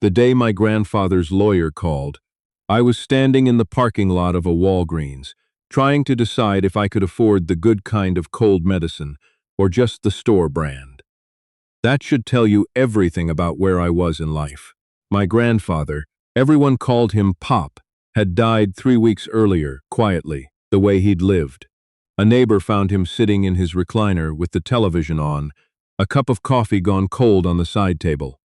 The day my grandfather's lawyer called, I was standing in the parking lot of a Walgreens, trying to decide if I could afford the good kind of cold medicine or just the store brand. That should tell you everything about where I was in life. My grandfather, everyone called him Pop, had died 3 weeks earlier, quietly, the way he'd lived. A neighbor found him sitting in his recliner with the television on, a cup of coffee gone cold on the side table.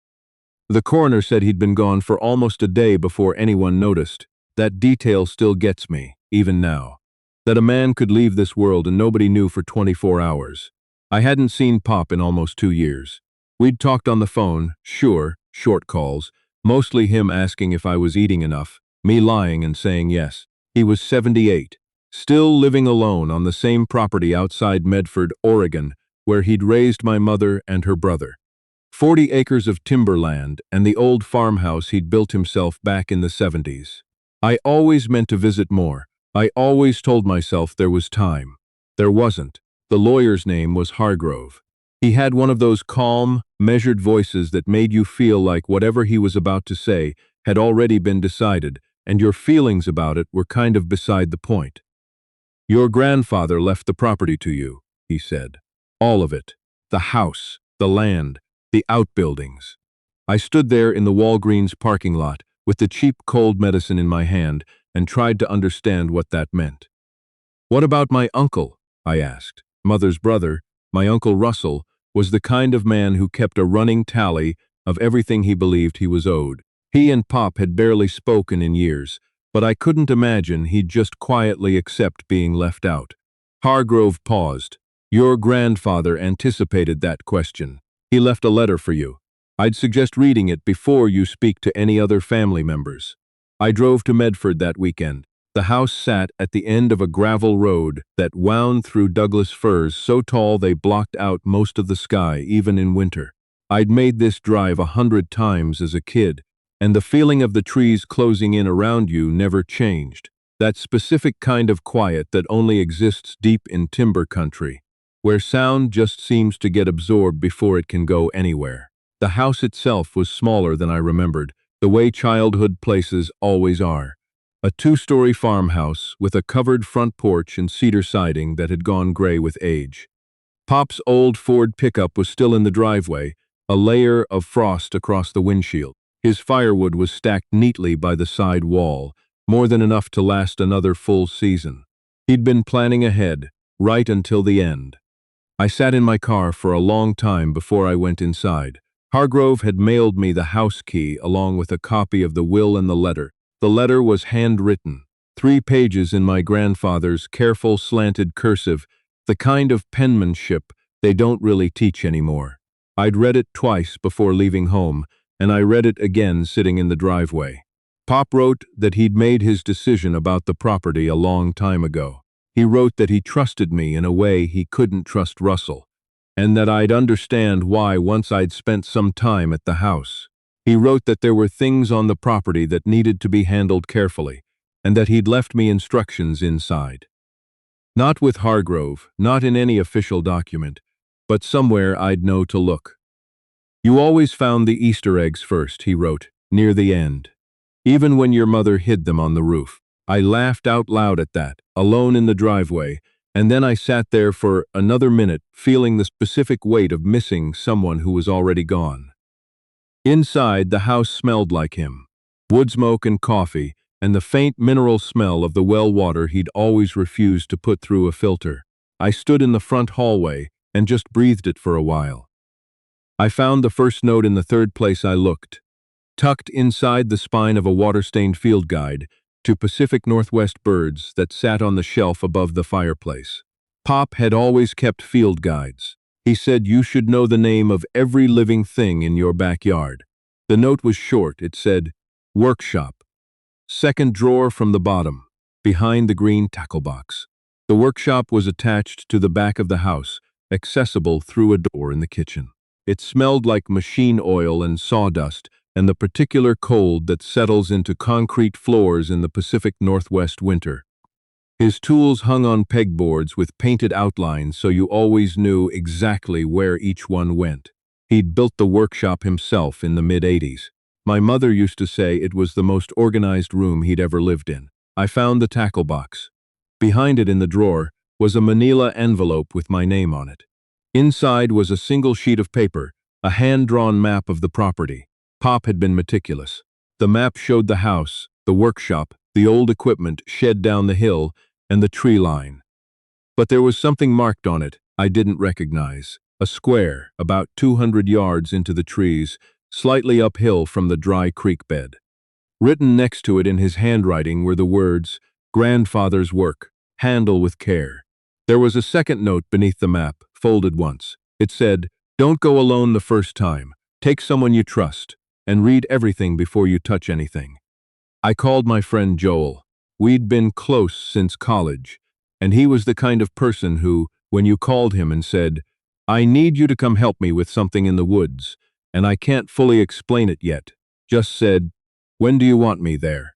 The coroner said he'd been gone for almost a day before anyone noticed. That detail still gets me, even now. That a man could leave this world and nobody knew for 24 hours. I hadn't seen Pop in almost 2 years. We'd talked on the phone, sure, short calls, mostly him asking if I was eating enough, me lying and saying yes. He was 78, still living alone on the same property outside Medford, Oregon, where he'd raised my mother and her brother. 40 acres of timberland and the old farmhouse he'd built himself back in the 70s. I always meant to visit more. I always told myself there was time. There wasn't. The lawyer's name was Hargrove. He had one of those calm, measured voices that made you feel like whatever he was about to say had already been decided, and your feelings about it were kind of beside the point. "Your grandfather left the property to you," he said. "All of it. The house, the land, the outbuildings." I stood there in the Walgreens parking lot with the cheap cold medicine in my hand and tried to understand what that meant. "What about my uncle?" I asked. Mother's brother, my Uncle Russell, was the kind of man who kept a running tally of everything he believed he was owed. He and Pop had barely spoken in years, but I couldn't imagine he'd just quietly accept being left out. Hargrove paused. "Your grandfather anticipated that question. He left a letter for you. I'd suggest reading it before you speak to any other family members." I drove to Medford that weekend. The house sat at the end of a gravel road that wound through Douglas firs so tall they blocked out most of the sky, even in winter. I'd made this drive 100 times as a kid, and the feeling of the trees closing in around you never changed. That specific kind of quiet that only exists deep in timber country, where sound just seems to get absorbed before it can go anywhere. The house itself was smaller than I remembered, the way childhood places always are. A 2-story farmhouse with a covered front porch and cedar siding that had gone gray with age. Pop's old Ford pickup was still in the driveway, a layer of frost across the windshield. His firewood was stacked neatly by the side wall, more than enough to last another full season. He'd been planning ahead, right until the end. I sat in my car for a long time before I went inside. Hargrove had mailed me the house key along with a copy of the will and the letter. The letter was handwritten, 3 pages in my grandfather's careful slanted cursive, the kind of penmanship they don't really teach anymore. I'd read it twice before leaving home, and I read it again sitting in the driveway. Pop wrote that he'd made his decision about the property a long time ago. He wrote that he trusted me in a way he couldn't trust Russell, and that I'd understand why once I'd spent some time at the house. He wrote that there were things on the property that needed to be handled carefully, and that he'd left me instructions inside. Not with Hargrove, not in any official document, but somewhere I'd know to look. "You always found the Easter eggs first," he wrote, near the end. "Even when your mother hid them on the roof." I laughed out loud at that, alone in the driveway, and then I sat there for another minute, feeling the specific weight of missing someone who was already gone. Inside, the house smelled like him. Wood smoke and coffee, and the faint mineral smell of the well water he'd always refused to put through a filter. I stood in the front hallway and just breathed it for a while. I found the first note in the 3rd place I looked. Tucked inside the spine of a water-stained field guide to Pacific Northwest birds that sat on the shelf above the fireplace. Pop had always kept field guides. He said you should know the name of every living thing in your backyard. The note was short. It said, "Workshop. 2nd drawer from the bottom, behind the green tackle box." The workshop was attached to the back of the house, accessible through a door in the kitchen. It smelled like machine oil and sawdust, and the particular cold that settles into concrete floors in the Pacific Northwest winter. His tools hung on pegboards with painted outlines so you always knew exactly where each one went. He'd built the workshop himself in the mid-'80s. My mother used to say it was the most organized room he'd ever lived in. I found the tackle box. Behind it in the drawer was a manila envelope with my name on it. Inside was a single sheet of paper, a hand-drawn map of the property. Pop had been meticulous. The map showed the house, the workshop, the old equipment shed down the hill, and the tree line. But there was something marked on it I didn't recognize. A square, about 200 yards into the trees, slightly uphill from the dry creek bed. Written next to it in his handwriting were the words, "Grandfather's work. Handle with care." There was a second note beneath the map, folded once. It said, "Don't go alone the first time. Take someone you trust, and read everything before you touch anything." I called my friend Joel. We'd been close since college, and he was the kind of person who, when you called him and said, "I need you to come help me with something in the woods, and I can't fully explain it yet," just said, "When do you want me there?"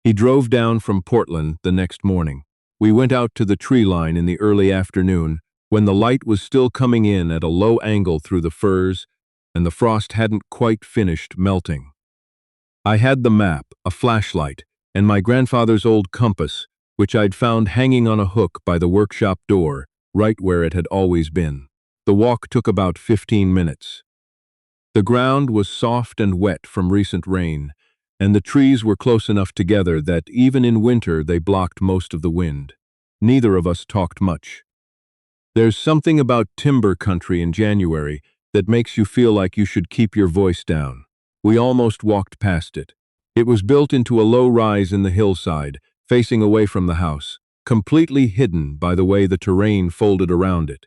He drove down from Portland the next morning. We went out to the tree line in the early afternoon, when the light was still coming in at a low angle through the firs, and the frost hadn't quite finished melting. I had the map, a flashlight, and my grandfather's old compass, which I'd found hanging on a hook by the workshop door, right where it had always been. The walk took about 15 minutes. The ground was soft and wet from recent rain, and the trees were close enough together that even in winter they blocked most of the wind. Neither of us talked much. There's something about timber country in January that makes you feel like you should keep your voice down. We almost walked past it. It was built into a low rise in the hillside, facing away from the house, completely hidden by the way the terrain folded around it.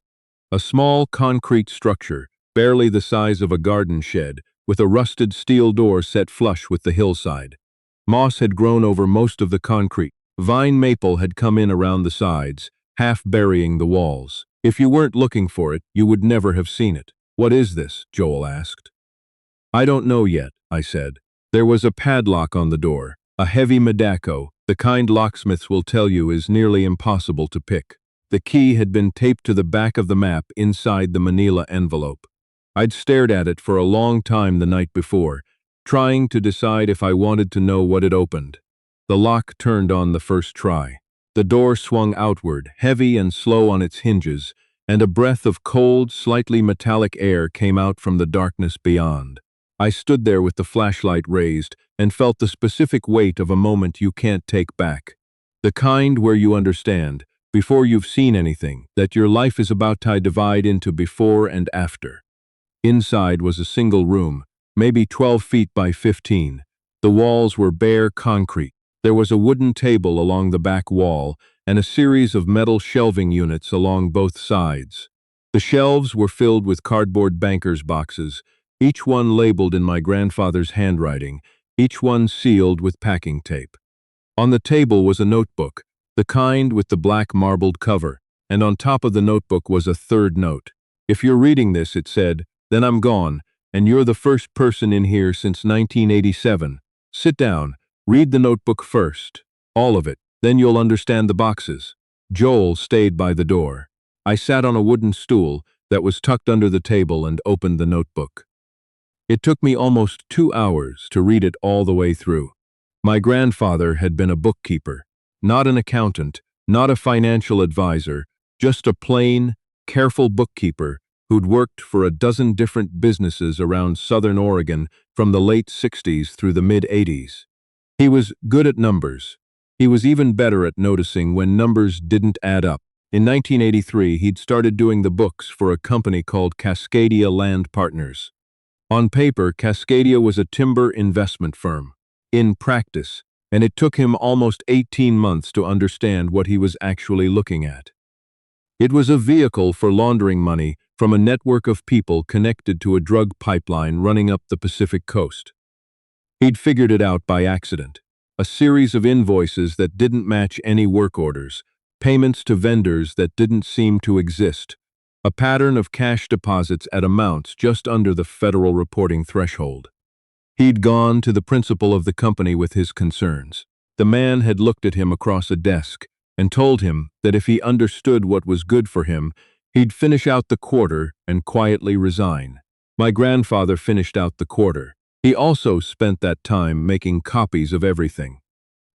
A small concrete structure, barely the size of a garden shed, with a rusted steel door set flush with the hillside. Moss had grown over most of the concrete. Vine maple had come in around the sides, half burying the walls. If you weren't looking for it, you would never have seen it. "What is this?" Joel asked. "I don't know yet," I said. There was a padlock on the door, a heavy Madako, the kind locksmiths will tell you is nearly impossible to pick. The key had been taped to the back of the map inside the manila envelope. I'd stared at it for a long time the night before, trying to decide if I wanted to know what it opened. The lock turned on the first try. The door swung outward, heavy and slow on its hinges, and a breath of cold, slightly metallic air came out from the darkness beyond. I stood there with the flashlight raised and felt the specific weight of a moment you can't take back. The kind where you understand, before you've seen anything, that your life is about to divide into before and after. Inside was a single room, maybe 12 feet by 15. The walls were bare concrete. There was a wooden table along the back wall and a series of metal shelving units along both sides. The shelves were filled with cardboard banker's boxes, each one labeled in my grandfather's handwriting, each one sealed with packing tape. On the table was a notebook, the kind with the black marbled cover, and on top of the notebook was a third note. "If you're reading this," it said, "then I'm gone, and you're the first person in here since 1987. Sit down, read the notebook first, all of it, then you'll understand the boxes." Joel stayed by the door. I sat on a wooden stool that was tucked under the table and opened the notebook. It took me almost 2 hours to read it all the way through. My grandfather had been a bookkeeper, not an accountant, not a financial advisor, just a plain, careful bookkeeper who'd worked for a dozen different businesses around Southern Oregon from the late 60s through the mid-80s. He was good at numbers. He was even better at noticing when numbers didn't add up. In 1983, he'd started doing the books for a company called Cascadia Land Partners. On paper, Cascadia was a timber investment firm. In practice, and it took him almost 18 months to understand what he was actually looking at. It was a vehicle for laundering money from a network of people connected to a drug pipeline running up the Pacific coast. He'd figured it out by accident. A series of invoices that didn't match any work orders, payments to vendors that didn't seem to exist, a pattern of cash deposits at amounts just under the federal reporting threshold. He'd gone to the principal of the company with his concerns. The man had looked at him across a desk and told him that if he understood what was good for him, he'd finish out the quarter and quietly resign. My grandfather finished out the quarter. He also spent that time making copies of everything.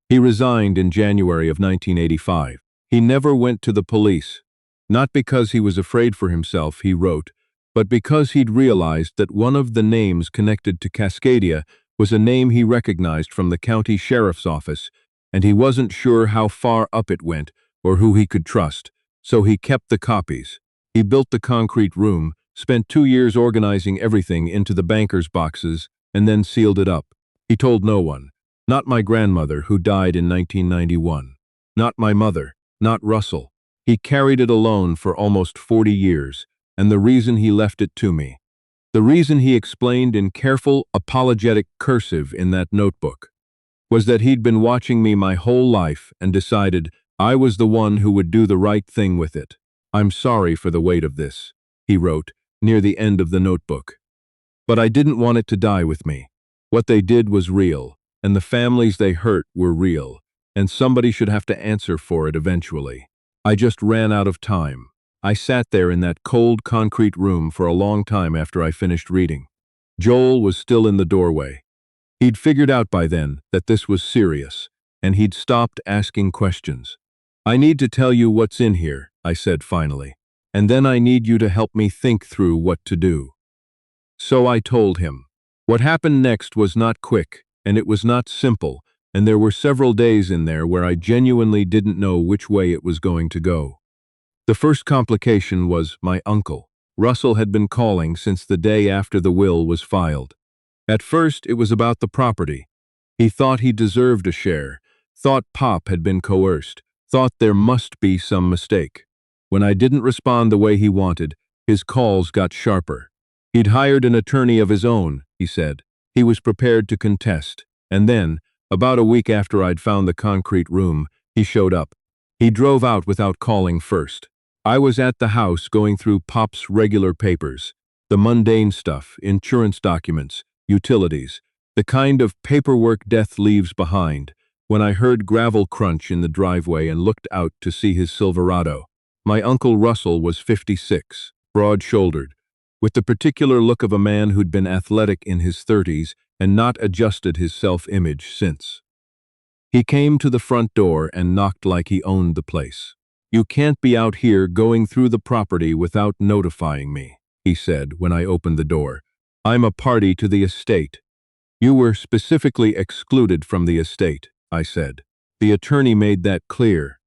He resigned in January of 1985. He never went to the police, not because he was afraid for himself, he wrote, but because he'd realized that one of the names connected to Cascadia was a name he recognized from the county sheriff's office, and he wasn't sure how far up it went or who he could trust, so he kept the copies. He built the concrete room, spent 2 years organizing everything into the banker's boxes, and then sealed it up. He told no one. Not my grandmother, who died in 1991. Not my mother. Not Russell. He carried it alone for almost 40 years, and the reason he left it to me. The reason he explained in careful, apologetic cursive in that notebook was that he'd been watching me my whole life and decided I was the one who would do the right thing with it. "I'm sorry for the weight of this," he wrote, near the end of the notebook. "But I didn't want it to die with me. What they did was real, and the families they hurt were real, and somebody should have to answer for it eventually. I just ran out of time. I sat there in that cold concrete room for a long time after I finished reading. Joel was still in the doorway. He'd figured out by then that this was serious, and he'd stopped asking questions. "I need to tell you what's in here," I said finally, "and then I need you to help me think through what to do." So I told him. What happened next was not quick, and it was not simple, and there were several days in there where I genuinely didn't know which way it was going to go. The first complication was my uncle. Russell had been calling since the day after the will was filed. At first, it was about the property. He thought he deserved a share, thought Pop had been coerced, thought there must be some mistake. When I didn't respond the way he wanted, his calls got sharper. He'd hired an attorney of his own, he said. He was prepared to contest. And then, about a week after I'd found the concrete room, he showed up. He drove out without calling first. I was at the house going through Pop's regular papers, the mundane stuff, insurance documents, utilities, the kind of paperwork death leaves behind, when I heard gravel crunch in the driveway and looked out to see his Silverado. My Uncle Russell was 56, broad-shouldered, with the particular look of a man who'd been athletic in his 30s and not adjusted his self-image since. He came to the front door and knocked like he owned the place. "You can't be out here going through the property without notifying me," he said when I opened the door. "I'm a party to the estate." "You were specifically excluded from the estate," I said. "The attorney made that clear.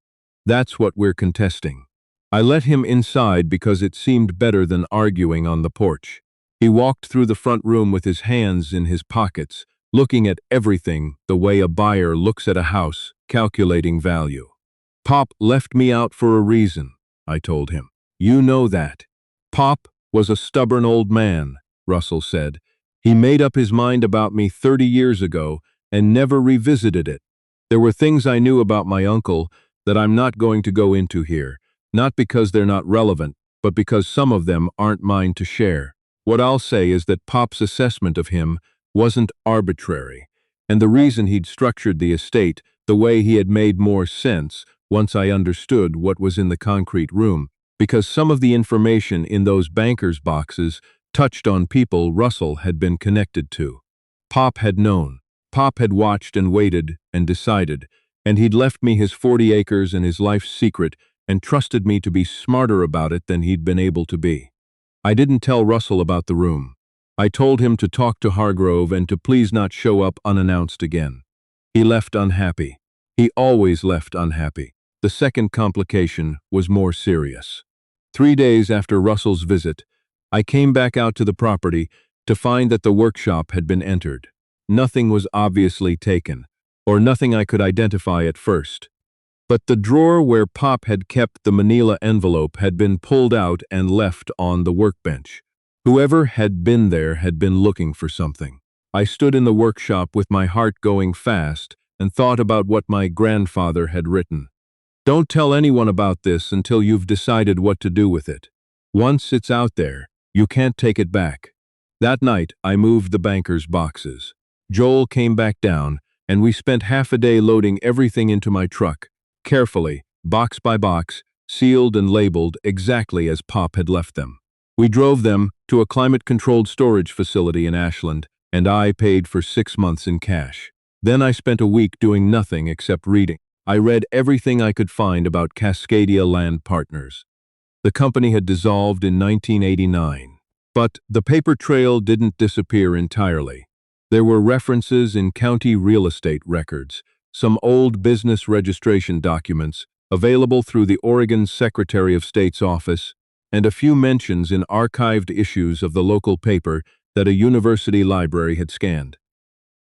That's what we're contesting." I let him inside because it seemed better than arguing on the porch. He walked through the front room with his hands in his pockets, looking at everything the way a buyer looks at a house, calculating value. "Pop left me out for a reason," I told him. "You know that." "Pop was a stubborn old man," Russell said. "He made up his mind about me 30 years ago and never revisited it. There were things I knew about my uncle that I'm not going to go into here, not because they're not relevant, but because some of them aren't mine to share. What I'll say is that Pop's assessment of him wasn't arbitrary, and the reason he'd structured the estate the way he had made more sense once I understood what was in the concrete room, because some of the information in those bankers' boxes touched on people Russell had been connected to. Pop had known. Pop had watched and waited and decided, and he'd left me his 40 acres and his life's secret and trusted me to be smarter about it than he'd been able to be. I didn't tell Russell about the room. I told him to talk to Hargrove and to please not show up unannounced again. He left unhappy. He always left unhappy. The second complication was more serious. 3 days after Russell's visit, I came back out to the property to find that the workshop had been entered. Nothing was obviously taken, or nothing I could identify at first. But the drawer where Pop had kept the manila envelope had been pulled out and left on the workbench. Whoever had been there had been looking for something. I stood in the workshop with my heart going fast and thought about what my grandfather had written. "Don't tell anyone about this until you've decided what to do with it. Once it's out there, you can't take it back." That night, I moved the banker's boxes. Joel came back down, and we spent half a day loading everything into my truck, carefully, box by box, sealed and labeled exactly as Pop had left them. We drove them to a climate-controlled storage facility in Ashland and I paid for 6 months in cash. Then I spent a week doing nothing except reading. I read everything I could find about Cascadia Land Partners. The company had dissolved in 1989. But the paper trail didn't disappear entirely. There were references in county real estate records, some old business registration documents available through the Oregon Secretary of State's office, and a few mentions in archived issues of the local paper that a university library had scanned.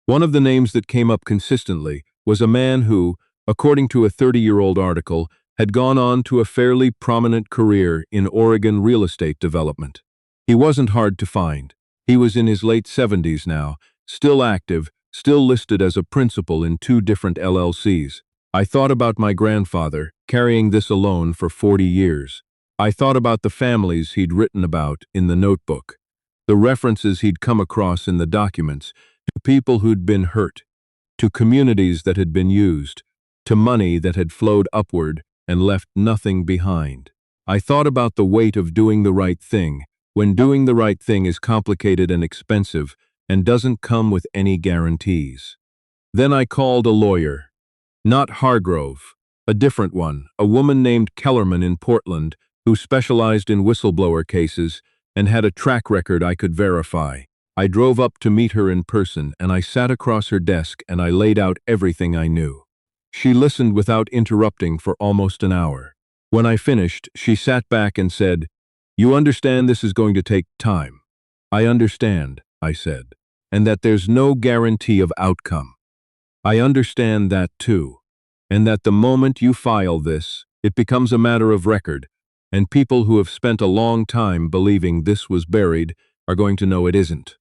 One of the names that came up consistently was a man who, according to a 30-year-old article, had gone on to a fairly prominent career in Oregon real estate development. He wasn't hard to find. He was in his late 70s now, still active, still listed as a principal in 2 different LLCs. I thought about my grandfather, carrying this alone for 40 years. I thought about the families he'd written about in the notebook, the references he'd come across in the documents, to people who'd been hurt, to communities that had been used, to money that had flowed upward and left nothing behind. I thought about the weight of doing the right thing, when doing the right thing is complicated and expensive and doesn't come with any guarantees. Then I called a lawyer. Not Hargrove, a different one, a woman named Kellerman in Portland, who specialized in whistleblower cases and had a track record I could verify. I drove up to meet her in person, and I sat across her desk and I laid out everything I knew. She listened without interrupting for almost an hour. When I finished, she sat back and said, "You understand this is going to take time." "I understand," I said, "and that there's no guarantee of outcome." "I understand that too, and that the moment you file this, it becomes a matter of record, and people who have spent a long time believing this was buried are going to know it isn't."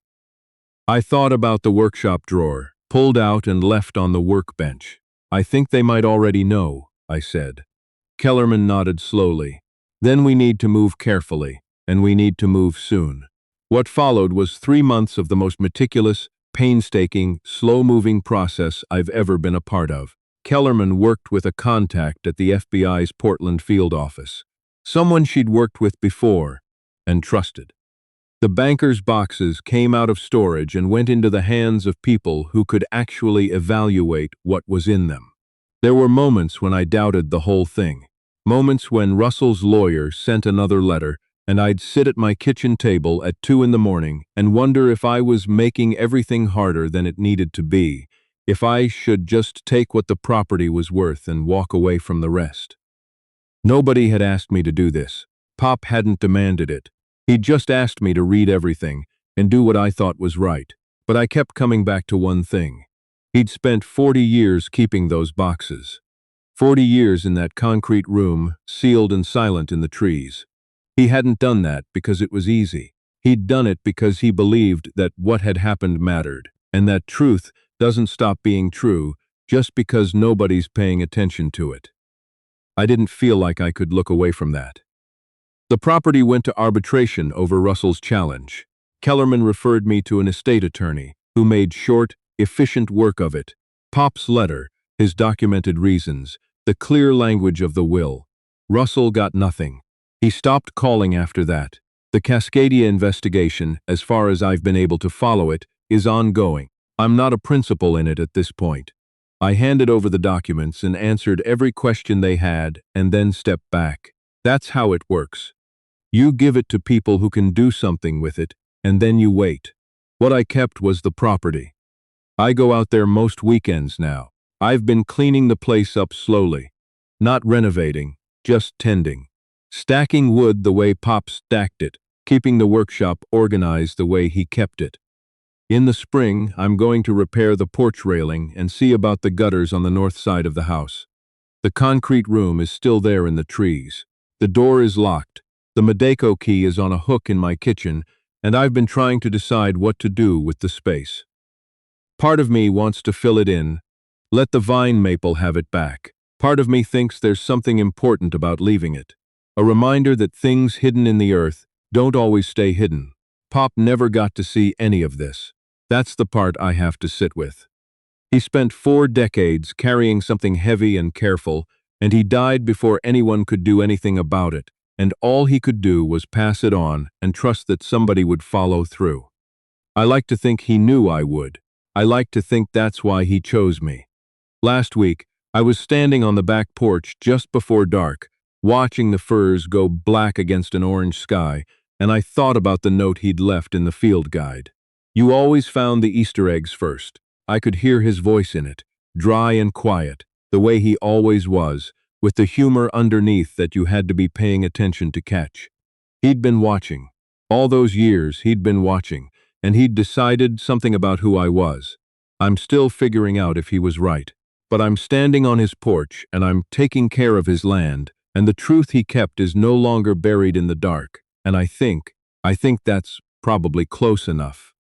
I thought about the workshop drawer, pulled out and left on the workbench. "I think they might already know," I said. Kellerman nodded slowly. "Then we need to move carefully, and we need to move soon." What followed was 3 months of the most meticulous, painstaking, slow-moving process I've ever been a part of. Kellerman worked with a contact at the FBI's Portland field office, someone she'd worked with before and trusted. The banker's boxes came out of storage and went into the hands of people who could actually evaluate what was in them. There were moments when I doubted the whole thing, moments when Russell's lawyer sent another letter, and I'd sit at my kitchen table at 2 in the morning and wonder if I was making everything harder than it needed to be, if I should just take what the property was worth and walk away from the rest. Nobody had asked me to do this. Pop hadn't demanded it. He'd just asked me to read everything and do what I thought was right. But I kept coming back to one thing. He'd spent 40 years keeping those boxes. 40 years in that concrete room, sealed and silent in the trees. He hadn't done that because it was easy. He'd done it because he believed that what had happened mattered, and that truth doesn't stop being true just because nobody's paying attention to it. I didn't feel like I could look away from that. The property went to arbitration over Russell's challenge. Kellerman referred me to an estate attorney who made short, efficient work of it. Pop's letter, his documented reasons, the clear language of the will. Russell got nothing. He stopped calling after that. The Cascadia investigation, as far as I've been able to follow it, is ongoing. I'm not a principal in it at this point. I handed over the documents and answered every question they had and then stepped back. That's how it works. You give it to people who can do something with it, and then you wait. What I kept was the property. I go out there most weekends now. I've been cleaning the place up slowly. Not renovating, just tending. Stacking wood the way Pop stacked it, keeping the workshop organized the way he kept it. In the spring, I'm going to repair the porch railing and see about the gutters on the north side of the house. The concrete room is still there in the trees. The door is locked. The Medeco key is on a hook in my kitchen, and I've been trying to decide what to do with the space. Part of me wants to fill it in, let the vine maple have it back. Part of me thinks there's something important about leaving it. A reminder that things hidden in the earth don't always stay hidden. Pop never got to see any of this. That's the part I have to sit with. He spent 4 decades carrying something heavy and careful, and he died before anyone could do anything about it, and all he could do was pass it on and trust that somebody would follow through. I like to think he knew I would. I like to think that's why he chose me. Last week, I was standing on the back porch just before dark, watching the firs go black against an orange sky, and I thought about the note he'd left in the field guide. You always found the Easter eggs first. I could hear his voice in it, dry and quiet, the way he always was, with the humor underneath that you had to be paying attention to catch. He'd been watching. All those years, he'd been watching, and he'd decided something about who I was. I'm still figuring out if he was right. But I'm standing on his porch, and I'm taking care of his land, and the truth he kept is no longer buried in the dark, and I think that's probably close enough.